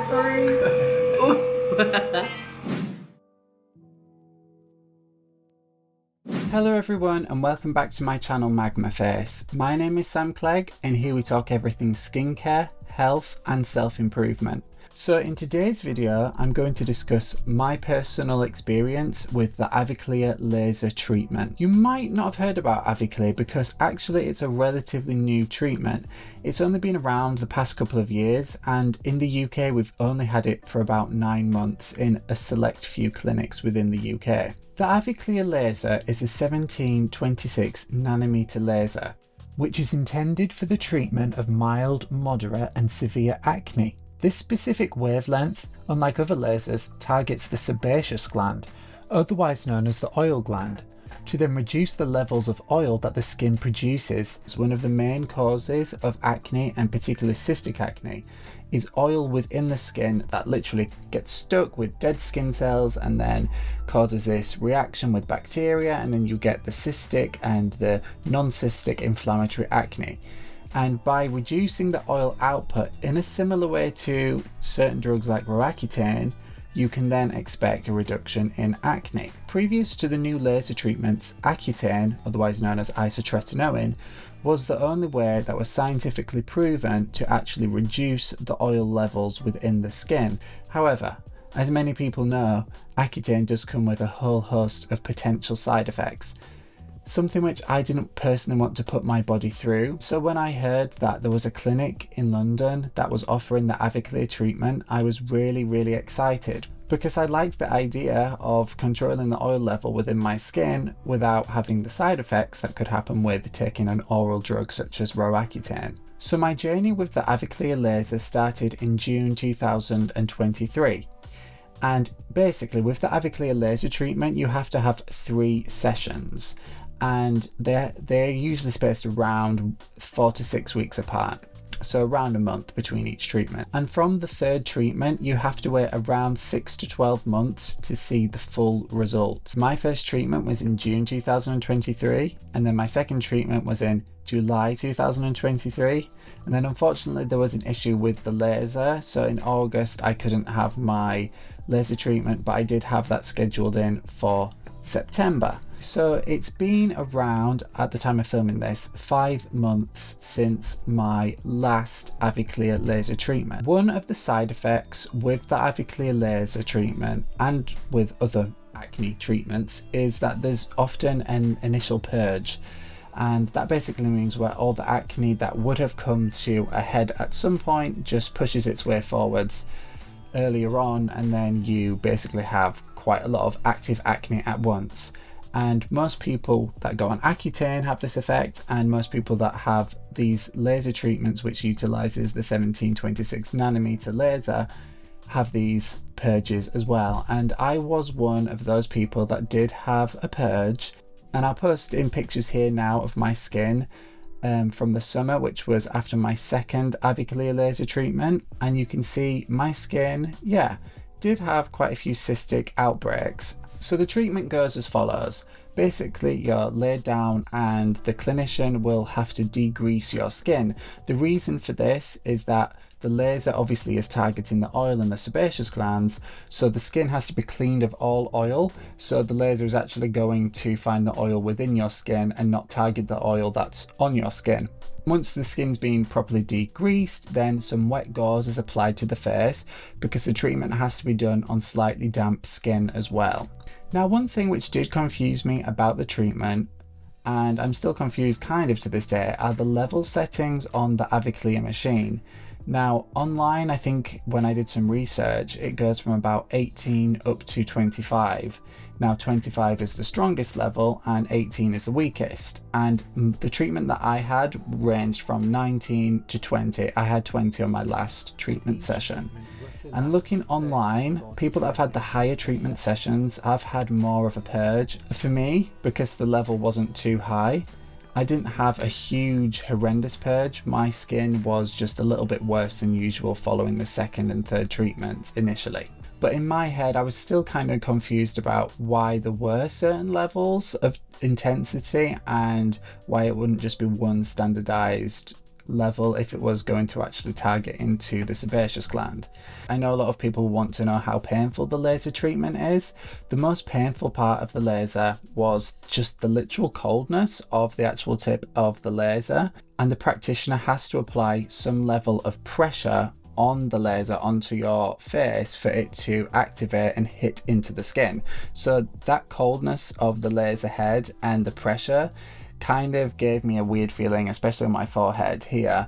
Sorry. Hello everyone and welcome back to my channel Magma Face. My name is Sam Clegg and here we talk everything skincare, health and self-improvement. So in today's video I'm going to discuss my personal experience with the AviClear laser treatment. You might not have heard about AviClear because actually it's a relatively new treatment. It's only been around the past couple of years and in the UK we've only had it for about 9 months in a select few clinics within the UK. The AviClear laser is a 1726 nanometer laser, which is intended for the treatment of mild, moderate and severe acne. This specific wavelength, unlike other lasers, targets the sebaceous gland, otherwise known as the oil gland, to then reduce the levels of oil that the skin produces. One of the main causes of acne, and particularly cystic acne, is oil within the skin that literally gets stuck with dead skin cells and then causes this reaction with bacteria, and then you get the cystic and the non-cystic inflammatory acne. And by reducing the oil output in a similar way to certain drugs like Roaccutane, you can then expect a reduction in acne. Previous to the new laser treatments, Accutane, otherwise known as isotretinoin, was the only way that was scientifically proven to actually reduce the oil levels within the skin. However, as many people know, Accutane does come with a whole host of potential side effects. Something which I didn't personally want to put my body through. So when I heard that there was a clinic in London that was offering the AviClear treatment, I was really excited because I liked the idea of controlling the oil level within my skin without having the side effects that could happen with taking an oral drug such as Roaccutane. So my journey with the AviClear laser started in June 2023. And basically with the AviClear laser treatment, you have to have 3 sessions. And they're usually spaced around 4 to 6 weeks apart, so around a month between each treatment. And from the 3rd treatment you have to wait around 6 to 12 months to see the full results. My first treatment was in June 2023 and then my second treatment was in July 2023, and then unfortunately there was an issue with the laser, so in August I couldn't have my laser treatment, but I did have that scheduled in for September. So it's been around, at the time of filming this, 5 months since my last AviClear laser treatment. One of the side effects with the AviClear laser treatment and with other acne treatments is that there's often an initial purge. And that basically means where all the acne that would have come to a head at some point just pushes its way forwards earlier on, and then you basically have quite a lot of active acne at once. And most people that go on Accutane have this effect, and most people that have these laser treatments which utilizes the 1726 nanometer laser have these purges as well. And I was one of those people that did have a purge, and I'll post in pictures here now of my skin from the summer, which was after my second AviClear laser treatment, and you can see my skin, did have quite a few cystic outbreaks. So the treatment goes as follows. Basically you're laid down and the clinician will have to degrease your skin. The reason for this is that the laser obviously is targeting the oil in the sebaceous glands, so the skin has to be cleaned of all oil. So the laser is actually going to find the oil within your skin and not target the oil that's on your skin. Once the skin's been properly degreased, then some wet gauze is applied to the face because the treatment has to be done on slightly damp skin as well. Now, one thing which did confuse me about the treatment, and I'm still confused kind of to this day, are the level settings on the AviClear machine. Now online, I think when I did some research, it goes from about 18 up to 25. Now 25 is the strongest level and 18 is the weakest. And the treatment that I had ranged from 19 to 20. I had 20 on my last treatment session. And looking online, people that have had the higher treatment sessions have had more of a purge. For me, because the level wasn't too high, I didn't have a huge horrendous purge. My skin was just a little bit worse than usual following the 2nd and 3rd treatments initially. But in my head, I was still kind of confused about why there were certain levels of intensity and why it wouldn't just be one standardized level if it was going to actually target into the sebaceous gland. I know a lot of people want to know how painful the laser treatment is. The most painful part of the laser was just the literal coldness of the actual tip of the laser, and the practitioner has to apply some level of pressure on the laser onto your face for it to activate and hit into the skin. So that coldness of the laser head and the pressure kind of gave me a weird feeling, especially on my forehead here.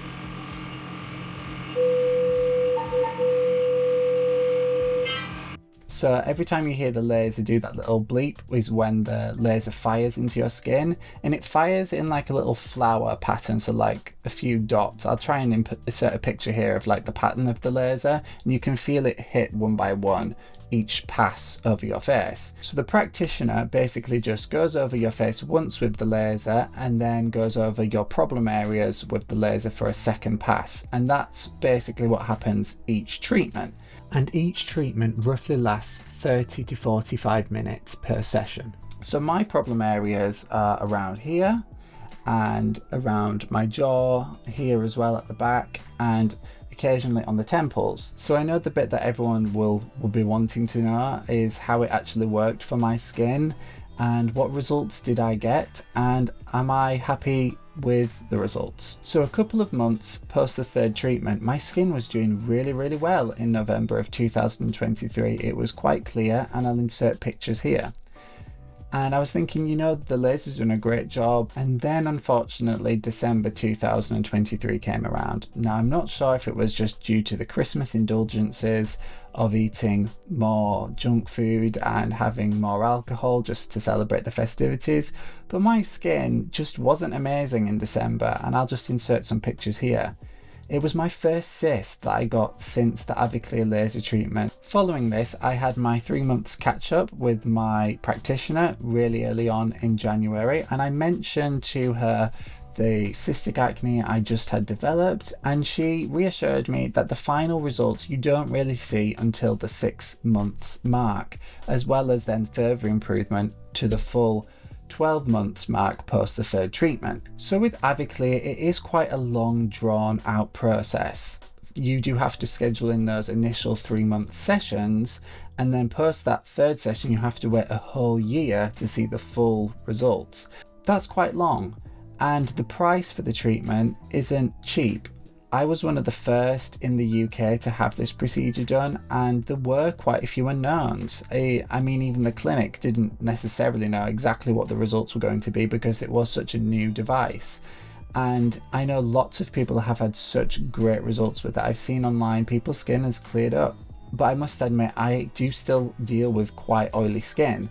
So every time you hear the laser do that little bleep is when the laser fires into your skin, and it fires in like a little flower pattern, so like a few dots. I'll try and insert a picture here of like the pattern of the laser, and you can feel it hit one by one each pass over your face. So the practitioner basically just goes over your face once with the laser and then goes over your problem areas with the laser for a second pass, and that's basically what happens each treatment. And each treatment roughly lasts 30 to 45 minutes per session. So my problem areas are around here and around my jaw, here as well at the back, and occasionally on the temples. So I know the bit that everyone will be wanting to know is how it actually worked for my skin, and what results did I get, and am I happy with the results. So a couple of months post the third treatment, my skin was doing really well. In November of 2023, it was quite clear, and I'll insert pictures here. And I was thinking, you know, the laser's done a great job. And then unfortunately, December 2023 came around. Now, I'm not sure if it was just due to the Christmas indulgences of eating more junk food and having more alcohol just to celebrate the festivities, but my skin just wasn't amazing in December, and I'll just insert some pictures here. It was my first cyst that I got since the AviClear laser treatment. Following this, I had my 3 months catch up with my practitioner really early on in January, and I mentioned to her the cystic acne I just had developed, and she reassured me that the final results you don't really see until the 6 months mark, as well as then further improvement to the full 12 months mark post the third treatment. So with AviClear, it is quite a long drawn out process. You do have to schedule in those initial 3-month sessions, and then post that third session you have to wait a whole year to see the full results. That's quite long, and the price for the treatment isn't cheap. I was one of the first in the UK to have this procedure done, and there were quite a few unknowns. I mean, even the clinic didn't necessarily know exactly what the results were going to be because it was such a new device. And I know lots of people have had such great results with it. I've seen online people's skin has cleared up, but I must admit I do still deal with quite oily skin.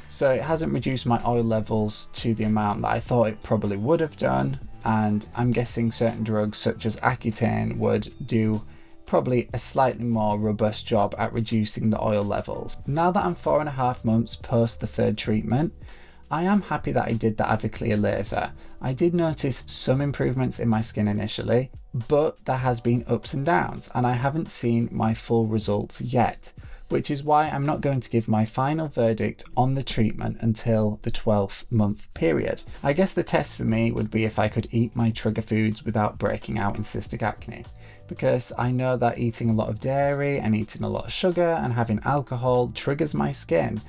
So it hasn't reduced my oil levels to the amount that I thought it probably would have done. And I'm guessing certain drugs such as Accutane would do probably a slightly more robust job at reducing the oil levels. Now that I'm 4.5 months post the third treatment, I am happy that I did the AviClear laser. I did notice some improvements in my skin initially, but there has been ups and downs, and I haven't seen my full results yet, which is why I'm not going to give my final verdict on the treatment until the 12th month period. I guess the test for me would be if I could eat my trigger foods without breaking out in cystic acne, because I know that eating a lot of dairy and eating a lot of sugar and having alcohol triggers my skin,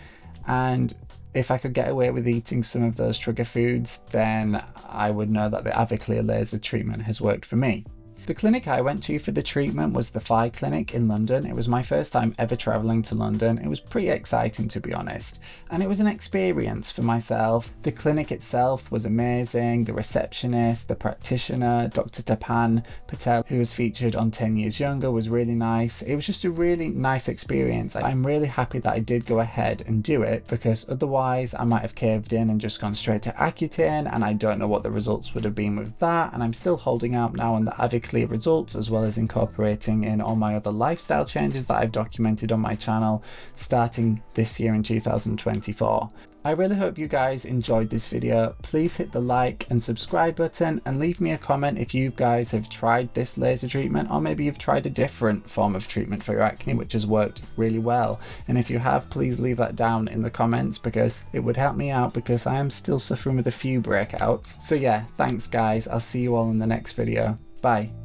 and if I could get away with eating some of those trigger foods, then I would know that the AviClear laser treatment has worked for me. The clinic I went to for the treatment was the Phi Clinic in London. It was my first time ever travelling to London. It was pretty exciting, to be honest, and it was an experience for myself. The clinic itself was amazing. The receptionist, the practitioner, Dr. Tapan Patel, who was featured on 10 Years Younger, was really nice. It was just a really nice experience. I'm really happy that I did go ahead and do it, because otherwise I might have caved in and just gone straight to Accutane, and I don't know what the results would have been with that, and I'm still holding out now on the AviClear results, as well as incorporating in all my other lifestyle changes that I've documented on my channel starting this year in 2024. I really hope you guys enjoyed this video. Please hit the like and subscribe button, and leave me a comment if you guys have tried this laser treatment, or maybe you've tried a different form of treatment for your acne which has worked really well. And if you have, please leave that down in the comments, because it would help me out, because I am still suffering with a few breakouts. So yeah, thanks guys, I'll see you all in the next video. Bye.